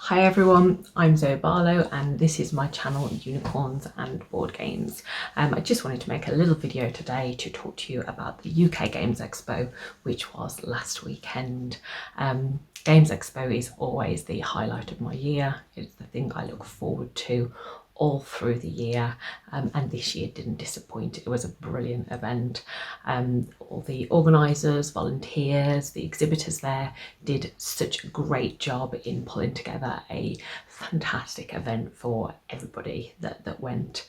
Hi everyone, I'm Zoe Barlow and this is my channel Unicorns and Board Games. I just wanted to make a little video today to talk to you about the UK Games Expo, which was last weekend. Games Expo is always the highlight of my year. It's the thing I look forward to all through the year, and this year didn't disappoint. It was a brilliant event. All the organisers, volunteers, the exhibitors there did such a great job in pulling together a fantastic event for everybody that went.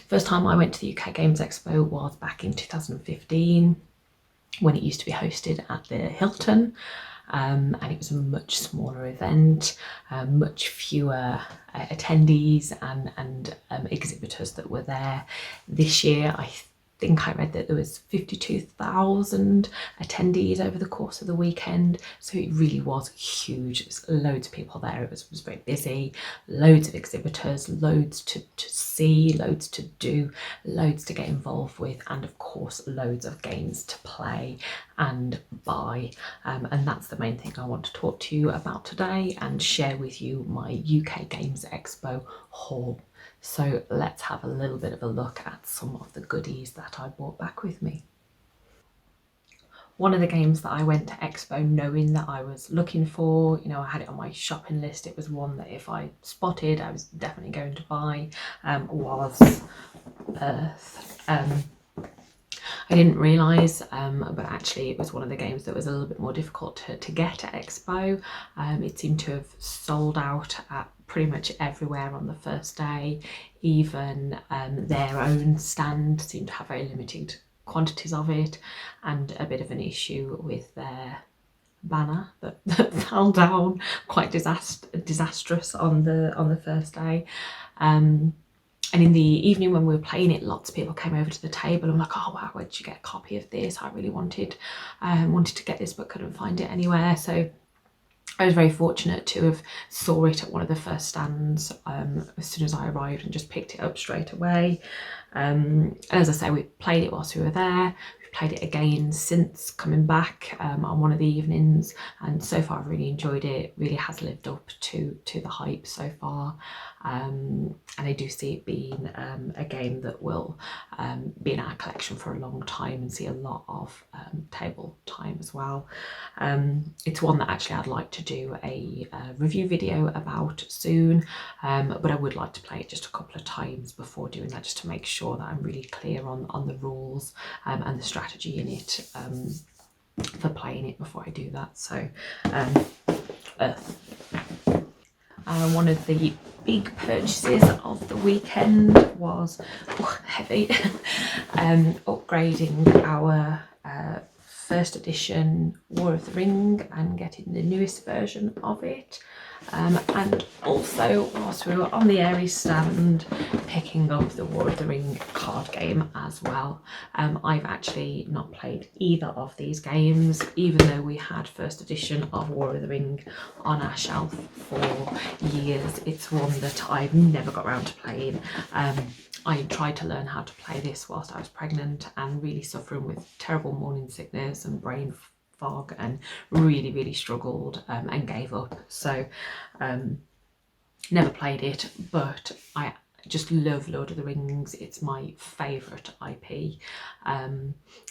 First time I went to the UK Games Expo was back in 2015 when it used to be hosted at the Hilton. And it was a much smaller event, much fewer attendees and exhibitors that were there. This year I think I read that there was 52,000 attendees over the course of the weekend, so it really was huge. There's loads of people there. It was very busy, loads of exhibitors, loads to see, loads to do, loads to get involved with, and of course loads of games to play and buy, and that's the main thing I want to talk to you about today and share with you my UK Games Expo haul. So let's have a little bit of a look at some of the goodies that I brought back with me. One of the games that I went to Expo knowing that I was looking for, you know, I had it on my shopping list, it was one that if I spotted I was definitely going to buy, was Earth. I didn't realise, but actually it was one of the games that was a little bit more difficult to get at Expo. It seemed to have sold out at pretty much everywhere on the first day. Even their own stand seemed to have very limited quantities of it, and a bit of an issue with their banner that fell down, quite disastrous on the first day. And in the evening when we were playing it, lots of people came over to the table and were like, oh wow, where did you get a copy of this? I really wanted to get this but couldn't find it anywhere. So I was very fortunate to have saw it at one of the first stands as soon as I arrived and just picked it up straight away. And as I say, we played it whilst we were there. We've played it again since coming back on one of the evenings, and so far I've really enjoyed it. It really has lived up to the hype so far, and I do see it being a game that will be in our collection for a long time and see a lot of table time as well. It's one that actually I'd like to do a review video about soon, but I would like to play it just a couple of times before doing that, just to make sure that I'm really clear on the rules and the strategy in it for playing it before I do that. So Earth. One of the big purchases of the weekend was heavy upgrading our first edition War of the Ring and getting the newest version of it, and also whilst we were on the Aries stand picking up the War of the Ring card game as well. I've actually not played either of these games, even though we had first edition of War of the Ring on our shelf for years. It's one that I've never got around to playing. I tried to learn how to play this whilst I was pregnant and really suffering with terrible morning sickness and brain fog, and really struggled and gave up. So never played it, but I just love Lord of the Rings. It's my favourite IP,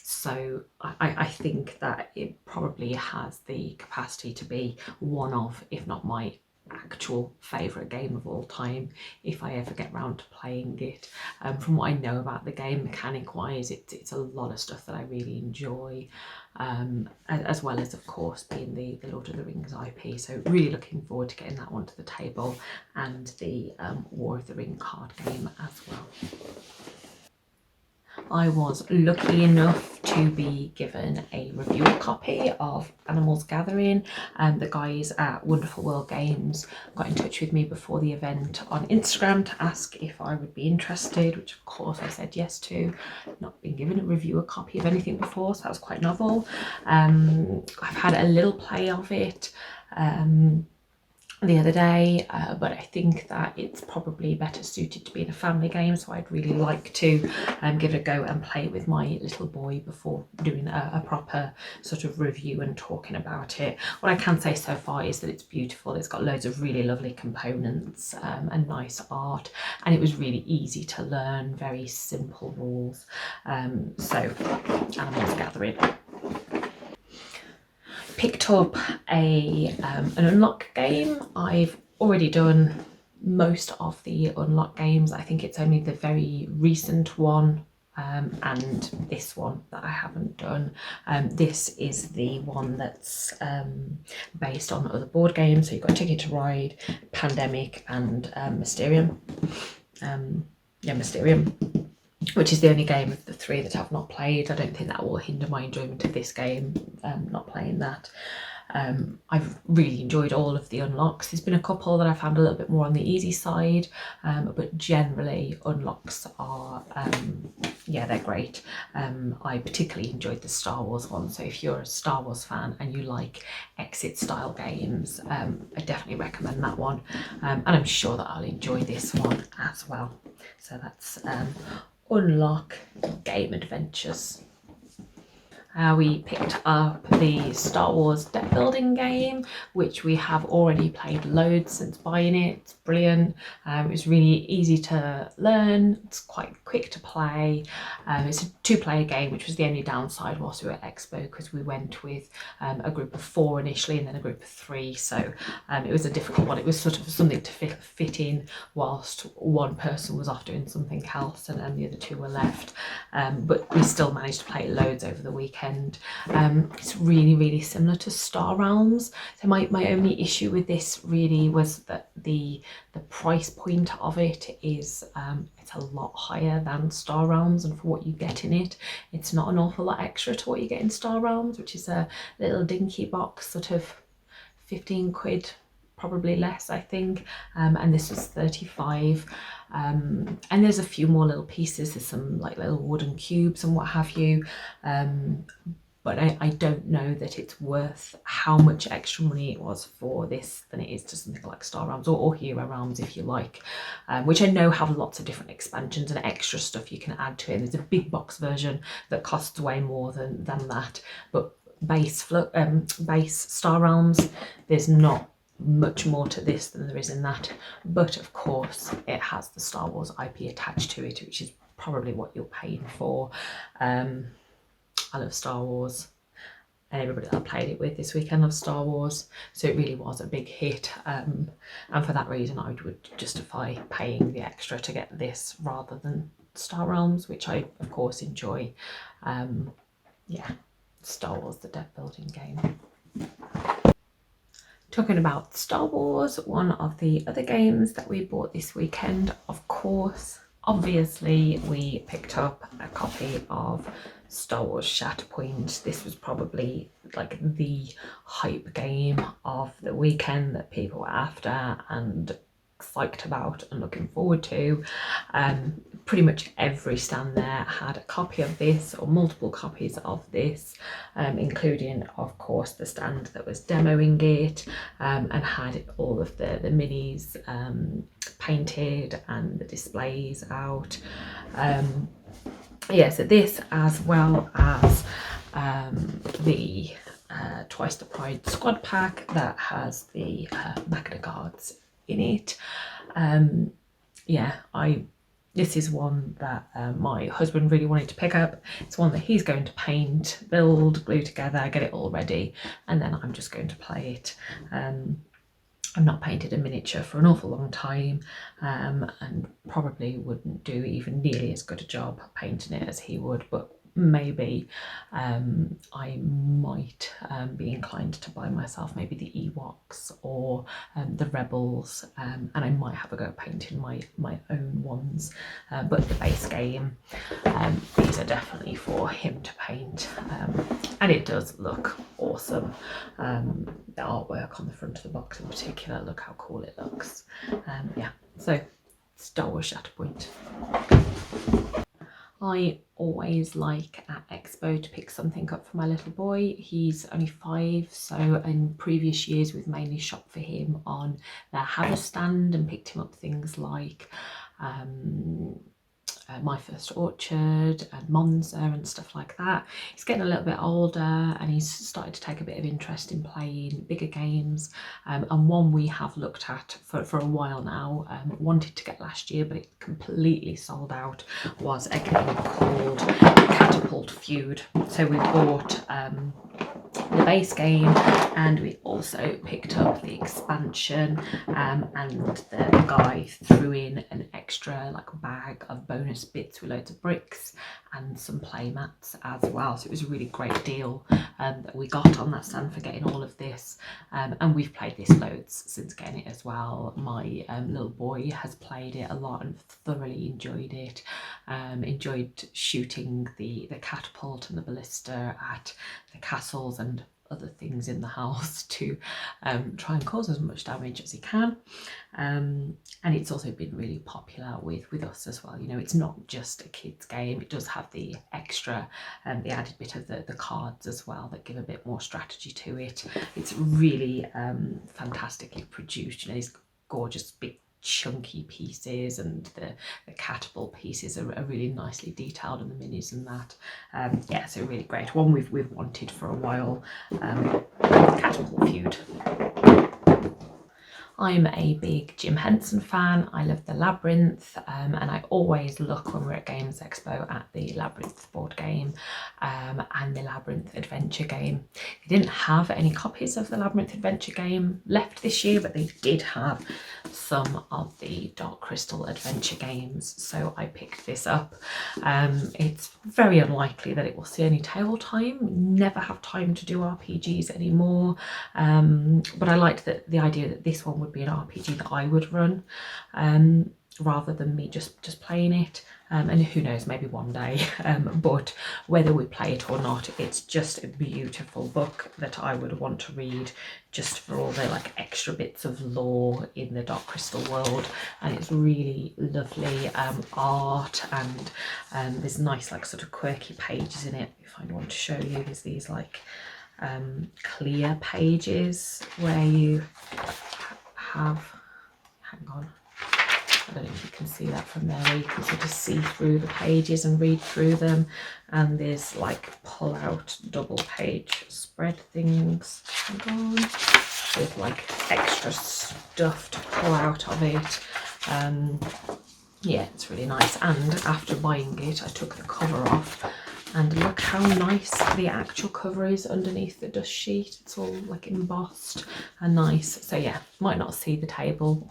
so I think that it probably has the capacity to be one of, if not my actual favourite game of all time if I ever get round to playing it. From what I know about the game, mechanic wise, it's a lot of stuff that I really enjoy, as well as of course being the Lord of the Rings IP. So really looking forward to getting that one to the table, and the War of the Ring card game as well. I was lucky enough to be given a reviewer copy of Animals Gathering, and the guys at Wonderful World Games got in touch with me before the event on Instagram to ask if I would be interested, which of course I said yes to. I've not been given a reviewer copy of anything before, so that was quite novel. I've had a little play of it. the other day, but I think that it's probably better suited to being a family game, so I'd really like to give it a go and play it with my little boy before doing a proper sort of review and talking about it. What I can say so far is that it's beautiful. It's got loads of really lovely components and nice art, and it was really easy to learn, very simple rules. So Animals Gathering. Picked up an unlock game. I've already done most of the unlock games. I think it's only the very recent one and this one that I haven't done. This is the one that's based on other board games. So you've got Ticket to Ride, Pandemic, and Mysterium. Mysterium, which is the only game of the three that I've not played. I don't think that will hinder my enjoyment of this game, not playing that. I've really enjoyed all of the unlocks. There's been a couple that I found a little bit more on the easy side, but generally unlocks are, they're great. I particularly enjoyed the Star Wars one, so if you're a Star Wars fan and you like exit style games, I definitely recommend that one, and I'm sure that I'll enjoy this one as well. So that's Unlock Game Adventures. We picked up the Star Wars deck building game, which we have already played loads since buying it. It's brilliant. It was really easy to learn. It's quite quick to play. It's a 2-player game, which was the only downside whilst we were at Expo, because we went with a group of 4 initially and then a group of 3. So it was a difficult one. It was sort of something to fit in whilst one person was off doing something else and the other 2 were left. But we still managed to play loads over the weekend. It's really similar to Star Realms. So my only issue with this really was that the price point of it is it's a lot higher than Star Realms, and for what you get in it, it's not an awful lot extra to what you get in Star Realms, which is a little dinky box, sort of 15 quid, probably less, I think, and this was 35. And there's a few more little pieces. There's some like little wooden cubes and what have you, but I don't know that it's worth how much extra money it was for this than it is to something like Star Realms or Hero Realms, if you like, which I know have lots of different expansions and extra stuff you can add to it. There's a big box version that costs way more than that, but base Star Realms, there's not much more to this than there is in that, but of course it has the Star Wars IP attached to it, which is probably what you're paying for. I love Star Wars, and everybody that I played it with this weekend loves Star Wars, so it really was a big hit, and for that reason I would justify paying the extra to get this rather than Star Realms, which I of course enjoy. Star Wars, the deck building game. Talking about Star Wars, one of the other games that we bought this weekend, of course, obviously we picked up a copy of Star Wars Shatterpoint. This was probably like the hype game of the weekend that people were after and psyched about and looking forward to. Pretty much every stand there had a copy of this or multiple copies of this, including of course the stand that was demoing it, and had all of the minis painted and the displays out. So this, as well as the Twice the Pride squad pack that has the Magna Guards in it. This is one that my husband really wanted to pick up. It's one that he's going to paint, build, glue together, get it all ready, and then I'm just going to play it. I've not painted a miniature for an awful long time, and probably wouldn't do even nearly as good a job painting it as he would, but maybe I might be inclined to buy myself maybe the Ewoks or the Rebels, and I might have a go at painting my own ones, but the base game, these are definitely for him to paint, and it does look awesome. The artwork on the front of the box in particular, look how cool it looks. So Star Wars Shatterpoint. I always like at Expo to pick something up for my little boy. He's only 5, so in previous years we've mainly shopped for him on their Harrow stand and picked him up things like My First Orchard and Monza and stuff like that. He's getting a little bit older and he's started to take a bit of interest in playing bigger games, and one we have looked at for a while now, wanted to get last year but it completely sold out, was a game called Catapult Feud. So we bought the base game and we also picked up the expansion, and the guy threw in an extra like bag of bonus bits with loads of bricks and some play mats as well. So it was a really great deal that we got on that stand for getting all of this, and we've played this loads since getting it as well. My little boy has played it a lot and thoroughly enjoyed it. Enjoyed shooting the catapult and the ballista at the castles and other things in the house to try and cause as much damage as he can, and it's also been really popular with us as well. You know, it's not just a kids game, it does have the extra the added bit of the cards as well that give a bit more strategy to it. It's really fantastically produced. You know, these gorgeous big chunky pieces, and the catapult pieces are really nicely detailed, and the minis and that. Yeah, so really great. One we've wanted for a while, Catapult Feud. I'm a big Jim Henson fan. I love the Labyrinth, and I always look when we're at Games Expo at the Labyrinth board game and the Labyrinth adventure game. They didn't have any copies of the Labyrinth adventure game left this year, but they did have some of the Dark Crystal adventure games, so I picked this up. It's very unlikely that it will see any table time. We never have time to do RPGs anymore, but I liked the idea that this one would be an RPG that I would run, rather than me just playing it. And who knows, maybe one day, but whether we play it or not, it's just a beautiful book that I would want to read, just for all the like extra bits of lore in the Dark Crystal world. And it's really lovely art, and there's nice like sort of quirky pages in it. If I want to show you, there's these like clear pages where you have, hang on, I don't know if you can see that from there, where you can sort of see through the pages and read through them, and there's like pull out double page spread things, hang on, with like extra stuff to pull out of it. Yeah, it's really nice. And after buying it, I took the cover off, and look how nice the actual cover is underneath the dust sheet. It's all like embossed and nice. So yeah, might not see the table,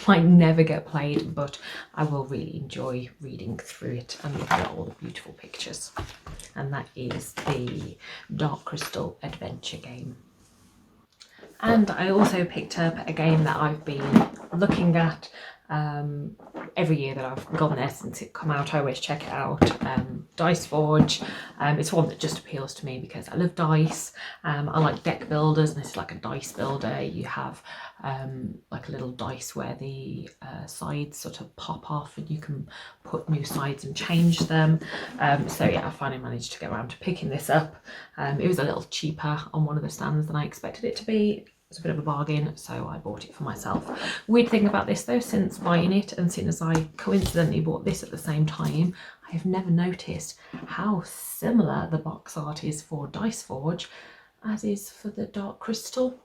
might never get played, but I will really enjoy reading through it and looking at all the beautiful pictures. And that is the Dark Crystal adventure game. And I also picked up a game that I've been looking at every year that I've gone there since it come out. I always check it out. Dice Forge. It's one that just appeals to me because I love dice. I like deck builders, and it's like a dice builder. You have like a little dice where the sides sort of pop off, and you can put new sides and change them. So yeah, I finally managed to get around to picking this up. It was a little cheaper on one of the stands than I expected it to be. It's a bit of a bargain, so I bought it for myself. Weird thing about this though, since buying it and seeing as I coincidentally bought this at the same time, I have never noticed how similar the box art is for Dice Forge as is for the Dark Crystal.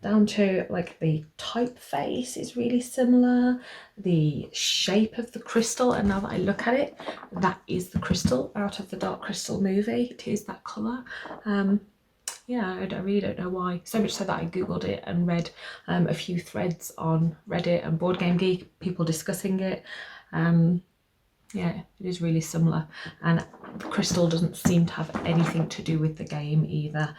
Down to like the typeface is really similar, the shape of the crystal, and now that I look at it, that is the crystal out of the Dark Crystal movie. It is that colour. Yeah, I really don't know why. So much so that I googled it and read a few threads on Reddit and Board Game Geek, people discussing it. Yeah, it is really similar, and the crystal doesn't seem to have anything to do with the game either.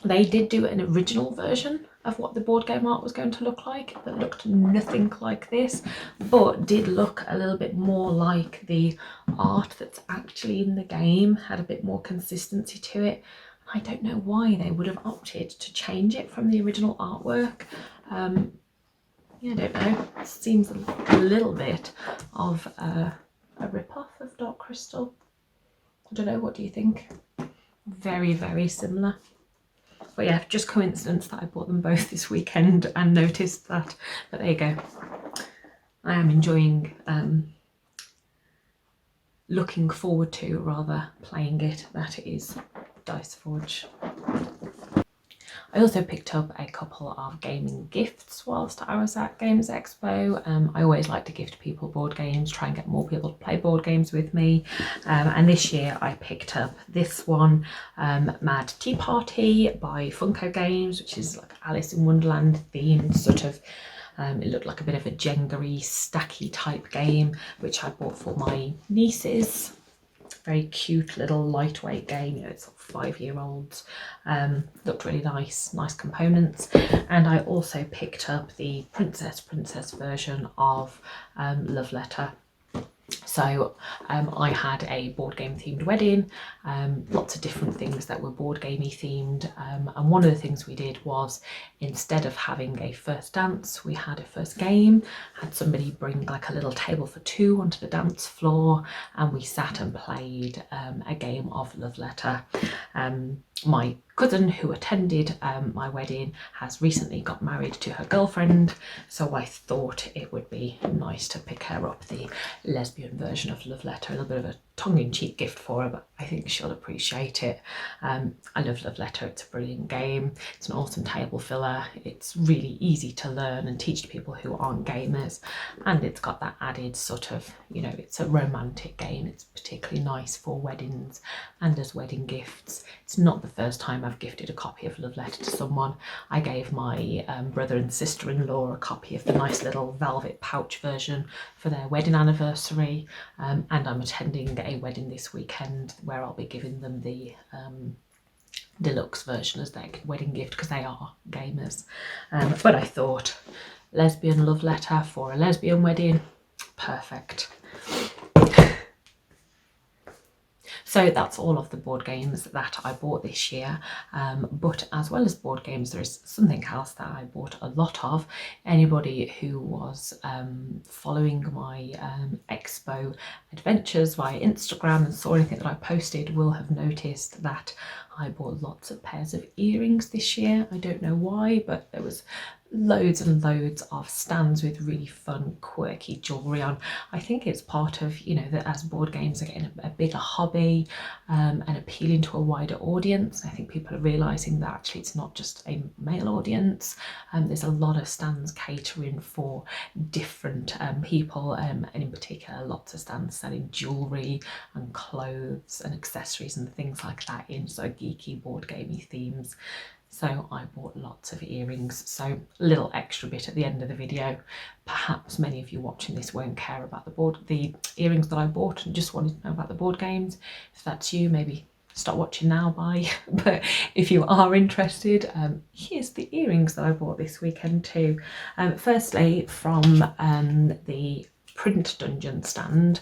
They did do an original version of what the board game art was going to look like that looked nothing like this, but did look a little bit more like the art that's actually in the game, had a bit more consistency to it. I don't know why they would have opted to change it from the original artwork. Yeah, I don't know. It seems a little bit of a a rip-off of Dark Crystal. I don't know, what do you think? Very, very similar. But yeah, just coincidence that I bought them both this weekend and noticed that. But there you go. I am enjoying looking forward to, rather, playing it. That is Dice Forge. I also picked up a couple of gaming gifts whilst I was at Games Expo. I always like to gift people board games, try and get more people to play board games with me. And this year I picked up this one, Mad Tea Party by UK Games, which is like Alice in Wonderland themed sort of. It looked like a bit of a Jenga-y, stacky type game, which I bought for my nieces. Very cute little lightweight game, you know, it's 5-year-olds. Looked really nice components. And I also picked up the princess version of Love Letter. So I had a board game themed wedding, lots of different things that were board gamey themed, and one of the things we did was, instead of having a first dance, we had a first game. Had somebody bring like a little table for two onto the dance floor, and we sat and played a game of Love Letter. My cousin who attended my wedding has recently got married to her girlfriend, so I thought it would be nice to pick her up the lesbian version of Love Letter, a little bit of a tongue-in-cheek gift for her, but I think she'll appreciate it. I love Love Letter, it's a brilliant game, it's an awesome table filler, it's really easy to learn and teach to people who aren't gamers, and it's got that added sort of, you know, it's a romantic game, it's particularly nice for weddings and as wedding gifts. It's not the first time I've gifted a copy of Love Letter to someone. I gave my brother and sister-in-law a copy of the nice little velvet pouch version for their wedding anniversary, and I'm attending a wedding this weekend where I'll be giving them the deluxe version as their wedding gift because they are gamers. But I thought lesbian Love Letter for a lesbian wedding, perfect. So that's all of the board games that I bought this year, but as well as board games, there is something else that I bought a lot of. Anybody who was following my expo adventures via Instagram and saw anything that I posted will have noticed that I bought lots of pairs of earrings this year. I don't know why, but there was loads and loads of stands with really fun, quirky jewellery on. I think it's part of, you know, that as board games are getting a bigger hobby and appealing to a wider audience. I think people are realising that actually it's not just a male audience. There's a lot of stands catering for different people, and in particular lots of stands selling jewellery and clothes and accessories and things like that in sort of geeky board gamey themes. So I bought lots of earrings. So a little extra bit at the end of the video. Perhaps many of you watching this won't care about the earrings that I bought and just wanted to know about the board games. If that's you, maybe stop watching now, bye. But if you are interested, here's the earrings that I bought this weekend too. Firstly, from the print dungeon stand,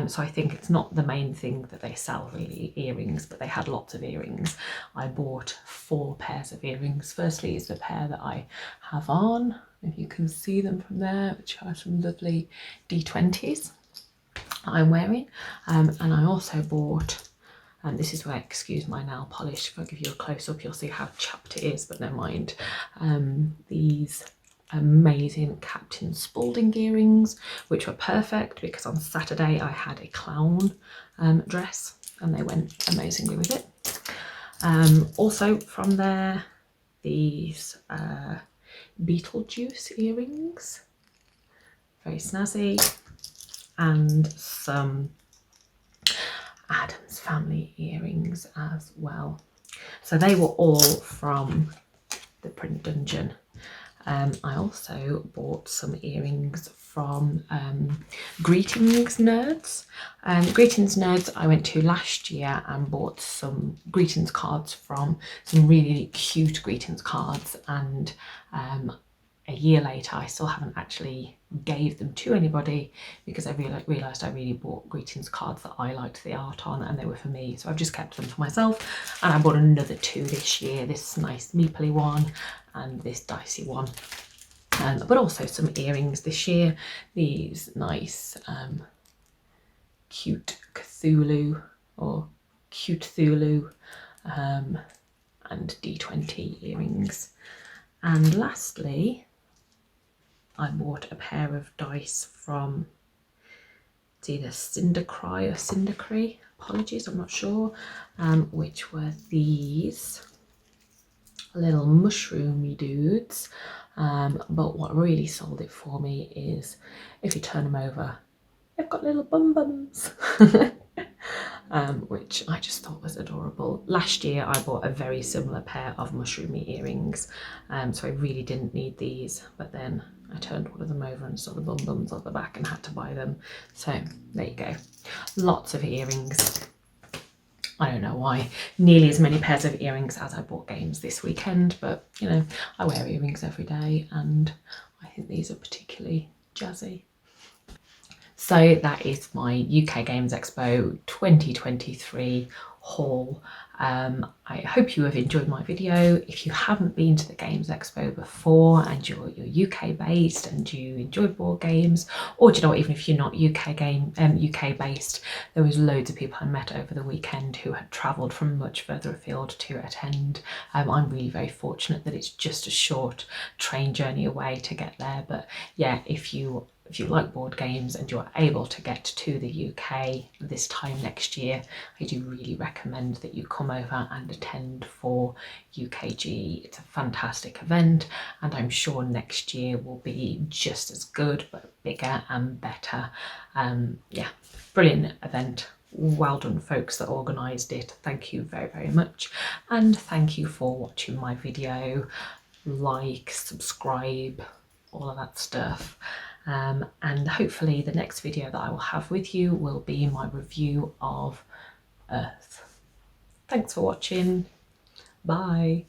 so I think it's not the main thing that they sell really, earrings, but they had lots of earrings. I bought 4 pairs of earrings. Firstly is the pair that I have on, if you can see them from there, which are some lovely D20s I'm wearing, and I also bought, and this is where, excuse my nail polish, if I give you a close-up you'll see how chapped it is, but never mind, these amazing Captain Spaulding earrings, which were perfect because on Saturday I had a clown dress and they went amazingly with it. Also from there, these Beetlejuice earrings, very snazzy, and some Addams Family earrings as well. So they were all from the print dungeon. I also bought some earrings from Greetings Nerds. Greetings Nerds I went to last year and bought some greetings cards from some really cute greetings cards, and a year later I still haven't actually gave them to anybody because I realised I really bought greetings cards that I liked the art on and they were for me, so I've just kept them for myself. And I bought another 2 this year, this nice meeply one and this dicey one, but also some earrings this year, these nice cute Cthulhu or cute Cthulhu, and D20 earrings. And lastly, I bought a pair of dice from, it's either Cindercry or Cindercree, apologies, I'm not sure, which were these little mushroomy dudes. But what really sold it for me is if you turn them over, they've got little bums. Which I just thought was adorable. Last year I bought a very similar pair of mushroomy earrings, so I really didn't need these, but then I turned one of them over and saw the bums on the back and had to buy them. So there you go, lots of earrings. I don't know why, nearly as many pairs of earrings as I bought games this weekend, but you know, I wear earrings every day and I think these are particularly jazzy. So that is my UK Games Expo 2023 haul. I hope you have enjoyed my video. If you haven't been to the Games Expo before and you're UK based and you enjoy board games, or do you know what, even if you're not UK based, there was loads of people I met over the weekend who had travelled from much further afield to attend. I'm really very fortunate that it's just a short train journey away to get there, but yeah, if you like board games and you're able to get to the UK this time next year, I do really recommend that you come over and attend for UKG. It's a fantastic event and I'm sure next year will be just as good but bigger and better. Yeah, brilliant event. Well done folks that organised it. Thank you very, very much, and thank you for watching my video. Like, subscribe, all of that stuff. And hopefully the next video that I will have with you will be my review of Earth. Thanks for watching. Bye.